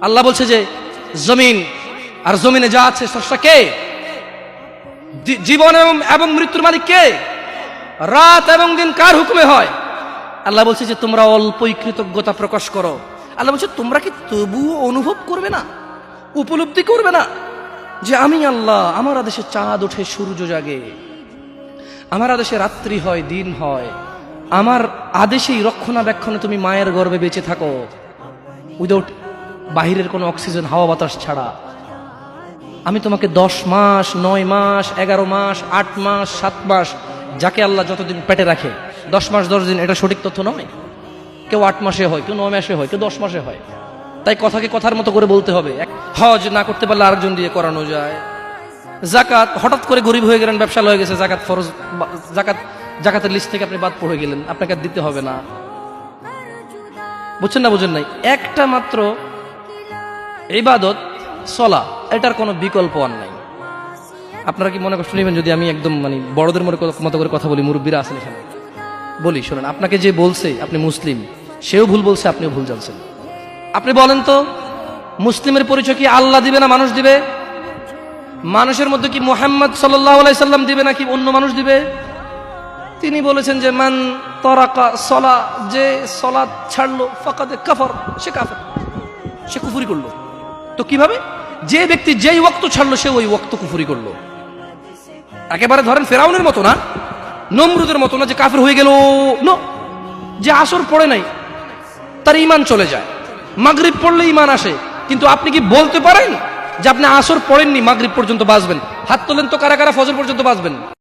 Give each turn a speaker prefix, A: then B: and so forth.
A: আল্লাহ বলছে যে জমিন আর জমিনে যা আছে স্রষ্টা কে? জীবন এবং মৃত্যুর মালিক কে? রাত এবং দিন কার হুকুমে হয়? আল্লাহ বলছে যে তোমরা অল্পই কৃতজ্ঞতা প্রকাশ করো। আল্লাহ বলছে তোমরা কি তবুও অনুভব করবে না, উপলব্ধি করবে না যে আমি আল্লাহ, আমার আদেশে চাঁদ ওঠে, সূর্য জাগে, আমার আদেশে রাত্রি হয়, দিন হয়, আমার আদেশেই রক্ষণাবেক্ষণে তুমি মায়ের গর্ভে বেঁচে থাকো, উইদাউট বাহিরের কোনো অক্সিজেন, হাওয়া বাতাস ছাড়া। আমি তোমাকে 10 মাস, 9 মাস, 11 মাস, 8 মাস, 7 মাস, যাকে আল্লাহ যতদিন পেটে রাখে, 10 মাস 10 দিন এটা সঠিক তথ্য নয়। কেউ 8 মাসে হয়, কেউ 9 মাসে হয়, কেউ 10 মাসে হয়। তাই কথাকে কথার মতো করে বলতে হবে। হজ না করতে পারলে আরেকজন দিয়ে করানো যায়। জাকাত, হঠাৎ করে গরিব হয়ে গেলেন, ব্যবসা হয়ে গেছে, জাকাত ফরজ, জাকাতের লিস্ট থেকে আপনি বাদ পড়ে গেলেন, আপনাকে দিতে হবে না। বুঝছেন না? বুঝেন নাই? একটা মাত্র ইবাদত সলা, এটার কোনো বিকল্প আর নাই। আপনারা কি মনে কষ্ট নেবেন যদি আমি একদম বড়দের মতো করে কথা বলি? মুরব্বীরা আছেন এখানে, বলি শোনেন। আপনাকে যে বলছে আপনি মুসলিম, সেও ভুল বলছে, আপনিও ভুল জানছেন। আপনি বলেন তো, মুসলিমের পরিচয় কি আল্লাহ দিবে না মানুষ দিবে? মানুষের মধ্যে কি মুহাম্মদ সাল্লাল্লাহু আলাইহি সাল্লাম দিবে নাকি অন্য মানুষ দিবে? তিনি বলেছেন যে মান তারাকা সলা, যে সালাত ছাড়লো ফাকাদ কাফার, সে কাফের, সে কুফরি করলো। তো কিভাবে? যে ব্যক্তি যেই ওয়াক্ত ছাড়লো সে ওই ওয়াক্ত কুফরি করলো। একেবারে ধরেন ফেরাউনের মতো না, নমরুদের মতো না যে কাফের হয়ে গেল। নো, যে আসর পড়ে নাই তার ঈমান চলে যায়, মাগরিব পড়লে ঈমান আসে। কিন্তু আপনি কি বলতে পারেন যে আপনি আসর পড়েননি, মাগরিব পর্যন্ত বাঁচবেন? হাত তোলেন তো কারা কারা ফজর পর্যন্ত বাঁচবেন।